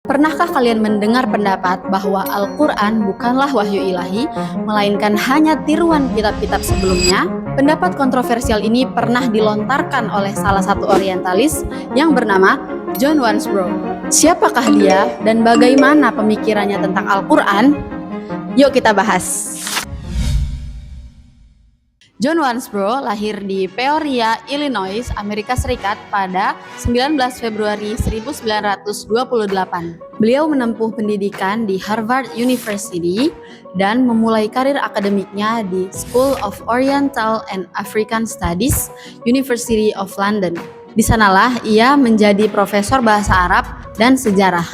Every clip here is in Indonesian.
Pernahkah kalian mendengar pendapat bahwa Al-Quran bukanlah wahyu ilahi, melainkan hanya tiruan kitab-kitab sebelumnya? Pendapat kontroversial ini pernah dilontarkan oleh salah satu orientalis yang bernama John Wansbrough. Siapakah dia dan bagaimana pemikirannya tentang Al-Quran? Yuk kita bahas. John Wansbrough lahir di Peoria, Illinois, Amerika Serikat pada 19 Februari 1928. Beliau menempuh pendidikan di Harvard University dan memulai karir akademiknya di School of Oriental and African Studies, University of London. Di sanalah ia menjadi profesor bahasa Arab dan sejarah.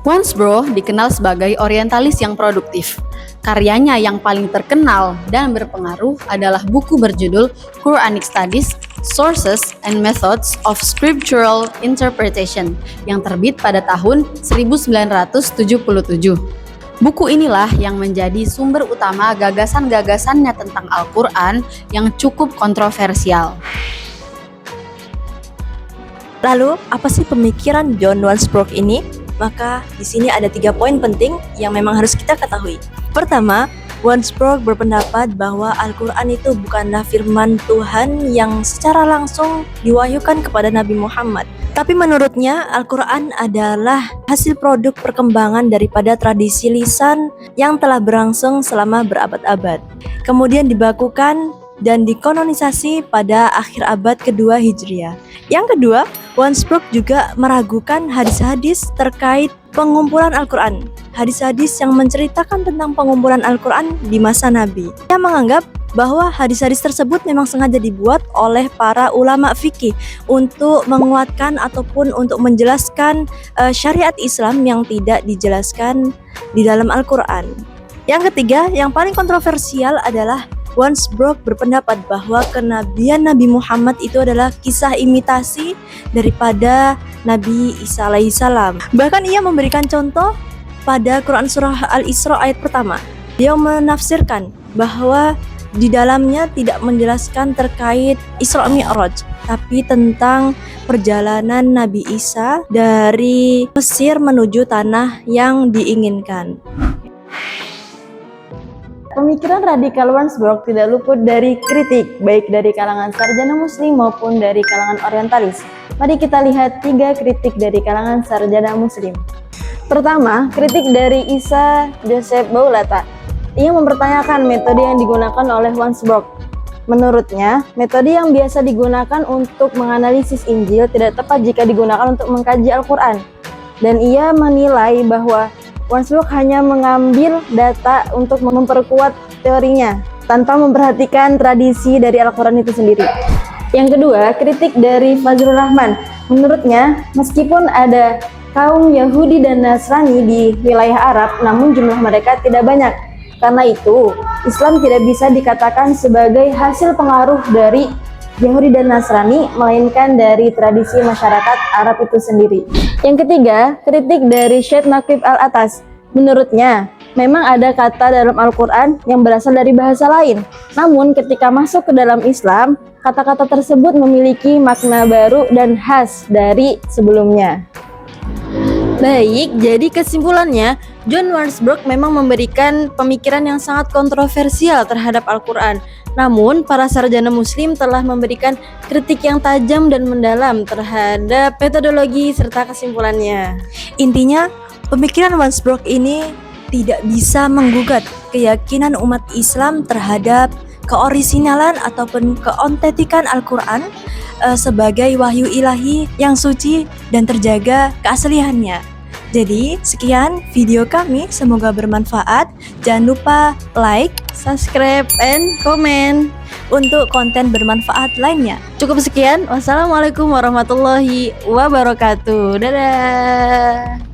Wansbrough dikenal sebagai orientalis yang produktif. Karyanya yang paling terkenal dan berpengaruh adalah buku berjudul Quranic Studies, Sources and Methods of Scriptural Interpretation yang terbit pada tahun 1977. Buku inilah yang menjadi sumber utama gagasan-gagasannya tentang Al-Quran yang cukup kontroversial. Lalu, apa sih pemikiran John Wansbrough ini? Maka di sini ada 3 poin penting yang memang harus kita ketahui. Pertama, Wansbrough berpendapat bahwa Al-Quran itu bukanlah firman Tuhan yang secara langsung diwahyukan kepada Nabi Muhammad. Tapi menurutnya, Al-Quran adalah hasil produk perkembangan daripada tradisi lisan yang telah berlangsung selama berabad-abad. Kemudian dibakukan dan dikanonisasi pada akhir abad kedua Hijriah. Yang kedua, Wansbrough juga meragukan hadis-hadis terkait pengumpulan Al-Quran. Hadis-hadis yang menceritakan tentang pengumpulan Al-Quran di masa Nabi. Dia menganggap bahwa hadis-hadis tersebut memang sengaja dibuat oleh para ulama fikih untuk menguatkan ataupun untuk menjelaskan syariat Islam yang tidak dijelaskan di dalam Al-Quran. Yang ketiga, yang paling kontroversial adalah Wansbrough berpendapat bahwa kenabian Nabi Muhammad itu adalah kisah imitasi daripada Nabi Isa alaihissalam. Bahkan ia memberikan contoh pada Quran Surah Al-Isra ayat pertama. Dia menafsirkan bahwa di dalamnya tidak menjelaskan terkait Isra Mi'raj, tapi tentang perjalanan Nabi Isa dari Mesir menuju tanah yang diinginkan. Pemikiran radikal Wansbrough tidak luput dari kritik, baik dari kalangan sarjana muslim maupun dari kalangan orientalis. Mari kita lihat 3 kritik dari kalangan sarjana muslim. Pertama, kritik dari Isa Joseph Baulata. Ia mempertanyakan metode yang digunakan oleh Wansbrough. Menurutnya, metode yang biasa digunakan untuk menganalisis Injil tidak tepat jika digunakan untuk mengkaji Al-Quran. Dan ia menilai bahwa Wansbrough hanya mengambil data untuk memperkuat teorinya tanpa memperhatikan tradisi dari Al-Quran itu sendiri. Yang kedua, kritik dari Fazlur Rahman. Menurutnya, meskipun ada kaum Yahudi dan Nasrani di wilayah Arab, namun jumlah mereka tidak banyak. Karena itu, Islam tidak bisa dikatakan sebagai hasil pengaruh dari Yahudi dan Nasrani, melainkan dari tradisi masyarakat Arab itu sendiri. Yang ketiga, kritik dari Syed Naqib Al-Atas. Menurutnya, memang ada kata dalam Al-Quran yang berasal dari bahasa lain. Namun ketika masuk ke dalam Islam, kata-kata tersebut memiliki makna baru dan khas dari sebelumnya. Baik, jadi kesimpulannya, John Wansbrough memang memberikan pemikiran yang sangat kontroversial terhadap Al-Quran. Namun, para sarjana muslim telah memberikan kritik yang tajam dan mendalam terhadap metodologi serta kesimpulannya. Intinya, pemikiran Wansbrough ini tidak bisa menggugat keyakinan umat Islam terhadap keorisinalan ataupun keontentikan Al-Quran sebagai wahyu ilahi yang suci dan terjaga keasliannya. Jadi, sekian video kami, semoga bermanfaat. Jangan lupa like, Subscribe, and comment untuk konten bermanfaat lainnya. Cukup sekian. Wassalamualaikum warahmatullahi wabarakatuh. Dadah.